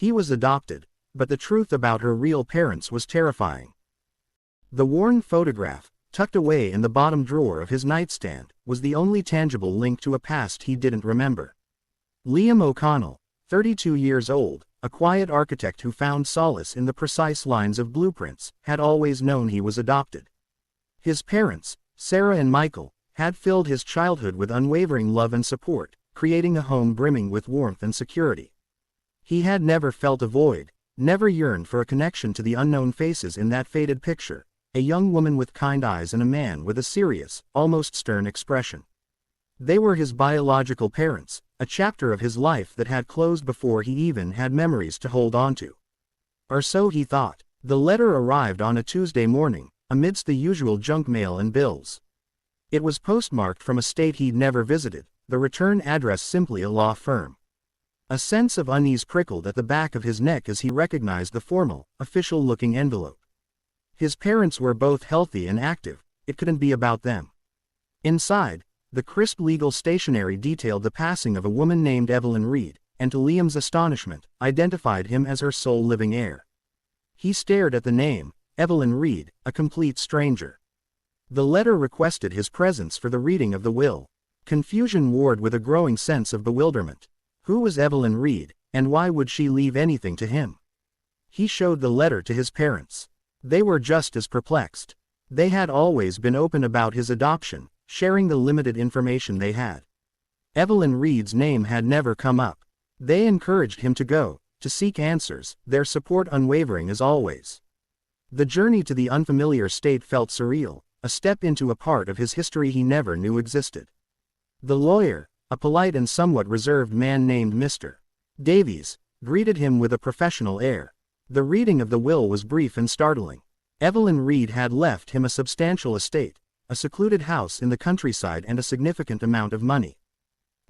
He was adopted, but the truth about her real parents was terrifying. The worn photograph, tucked away in the bottom drawer of his nightstand, was the only tangible link to a past he didn't remember. Liam O'Connell, 32 years old, a quiet architect who found solace in the precise lines of blueprints, had always known he was adopted. His parents, Sarah and Michael, had filled his childhood with unwavering love and support, creating a home brimming with warmth and security. He had never felt a void, never yearned for a connection to the unknown faces in that faded picture, a young woman with kind eyes and a man with a serious, almost stern expression. They were his biological parents, a chapter of his life that had closed before he even had memories to hold on to. Or so he thought. The letter arrived on a Tuesday morning, amidst the usual junk mail and bills. It was postmarked from a state he'd never visited, the return address simply a law firm. A sense of unease prickled at the back of his neck as he recognized the formal, official-looking envelope. His parents were both healthy and active, it couldn't be about them. Inside, the crisp legal stationery detailed the passing of a woman named Evelyn Reed, and to Liam's astonishment, identified him as her sole living heir. He stared at the name, Evelyn Reed, a complete stranger. The letter requested his presence for the reading of the will. Confusion warred with a growing sense of bewilderment. Who was Evelyn Reed, and why would she leave anything to him? He showed the letter to his parents. They were just as perplexed. They had always been open about his adoption, sharing the limited information they had. Evelyn Reed's name had never come up. They encouraged him to go, to seek answers, their support unwavering as always. The journey to the unfamiliar state felt surreal, a step into a part of his history he never knew existed. The lawyer, a polite and somewhat reserved man named Mr. Davies, greeted him with a professional air. The reading of the will was brief and startling. Evelyn Reed had left him a substantial estate, a secluded house in the countryside and a significant amount of money.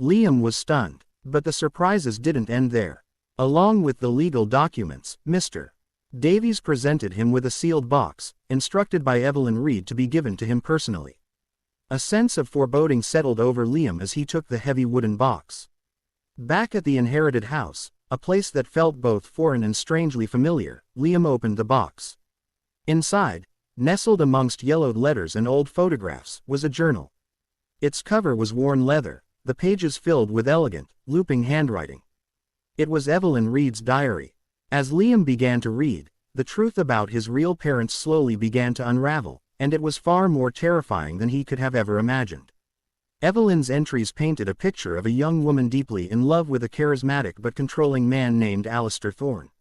Liam was stunned, but the surprises didn't end there. Along with the legal documents, Mr. Davies presented him with a sealed box, instructed by Evelyn Reed to be given to him personally. A sense of foreboding settled over Liam as he took the heavy wooden box. Back at the inherited house, a place that felt both foreign and strangely familiar, Liam opened the box. Inside, nestled amongst yellowed letters and old photographs, was a journal. Its cover was worn leather, the pages filled with elegant, looping handwriting. It was Evelyn Reed's diary. As Liam began to read, the truth about his real parents slowly began to unravel, and it was far more terrifying than he could have ever imagined. Evelyn's entries painted a picture of a young woman deeply in love with a charismatic but controlling man named Alistair Thorne.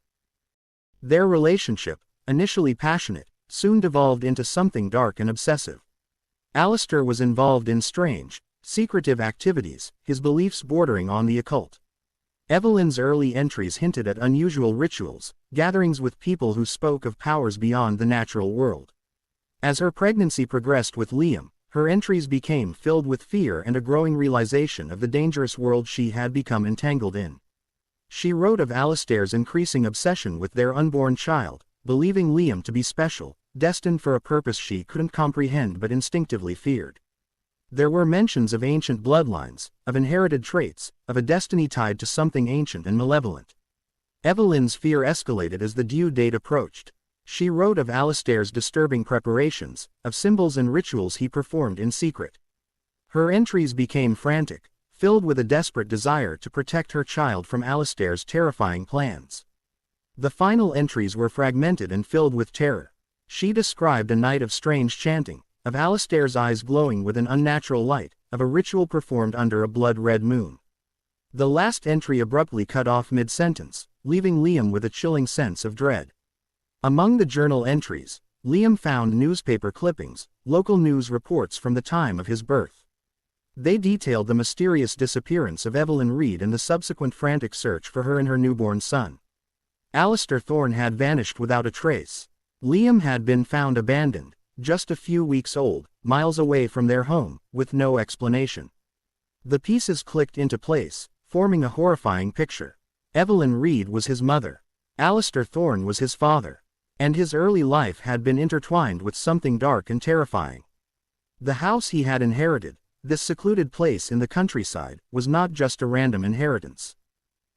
Their relationship, initially passionate, soon devolved into something dark and obsessive. Alistair was involved in strange, secretive activities, his beliefs bordering on the occult. Evelyn's early entries hinted at unusual rituals, gatherings with people who spoke of powers beyond the natural world. As her pregnancy progressed with Liam, her entries became filled with fear and a growing realization of the dangerous world she had become entangled in. She wrote of Alistair's increasing obsession with their unborn child, believing Liam to be special, destined for a purpose she couldn't comprehend but instinctively feared. There were mentions of ancient bloodlines, of inherited traits, of a destiny tied to something ancient and malevolent. Evelyn's fear escalated as the due date approached. She wrote of Alistair's disturbing preparations, of symbols and rituals he performed in secret. Her entries became frantic, filled with a desperate desire to protect her child from Alistair's terrifying plans. The final entries were fragmented and filled with terror. She described a night of strange chanting, of Alistair's eyes glowing with an unnatural light, of a ritual performed under a blood-red moon. The last entry abruptly cut off mid-sentence, leaving Liam with a chilling sense of dread. Among the journal entries, Liam found newspaper clippings, local news reports from the time of his birth. They detailed the mysterious disappearance of Evelyn Reed and the subsequent frantic search for her and her newborn son. Alistair Thorne had vanished without a trace. Liam had been found abandoned, just a few weeks old, miles away from their home, with no explanation. The pieces clicked into place, forming a horrifying picture. Evelyn Reed was his mother. Alistair Thorne was his father. And his early life had been intertwined with something dark and terrifying. The house he had inherited, this secluded place in the countryside, was not just a random inheritance.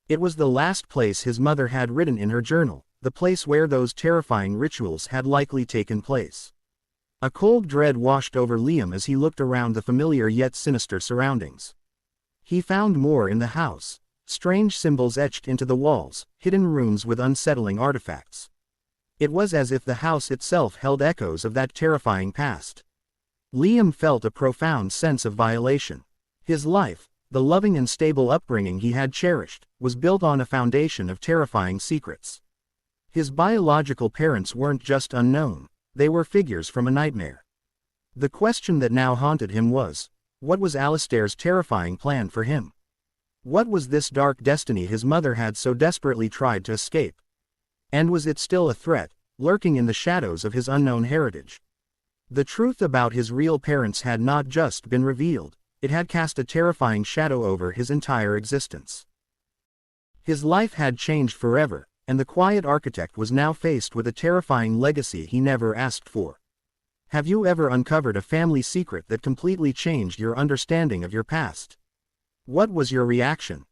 It was the last place his mother had written in her journal, the place where those terrifying rituals had likely taken place. A cold dread washed over Liam as he looked around the familiar yet sinister surroundings. He found more in the house, strange symbols etched into the walls, hidden rooms with unsettling artifacts. It was as if the house itself held echoes of that terrifying past. Liam felt a profound sense of violation. His life, the loving and stable upbringing he had cherished, was built on a foundation of terrifying secrets. His biological parents weren't just unknown, they were figures from a nightmare. The question that now haunted him was, what was Alistair's terrifying plan for him? What was this dark destiny his mother had so desperately tried to escape? And was it still a threat, lurking in the shadows of his unknown heritage? The truth about his real parents had not just been revealed, it had cast a terrifying shadow over his entire existence. His life had changed forever, and the quiet architect was now faced with a terrifying legacy he never asked for. Have you ever uncovered a family secret that completely changed your understanding of your past? What was your reaction?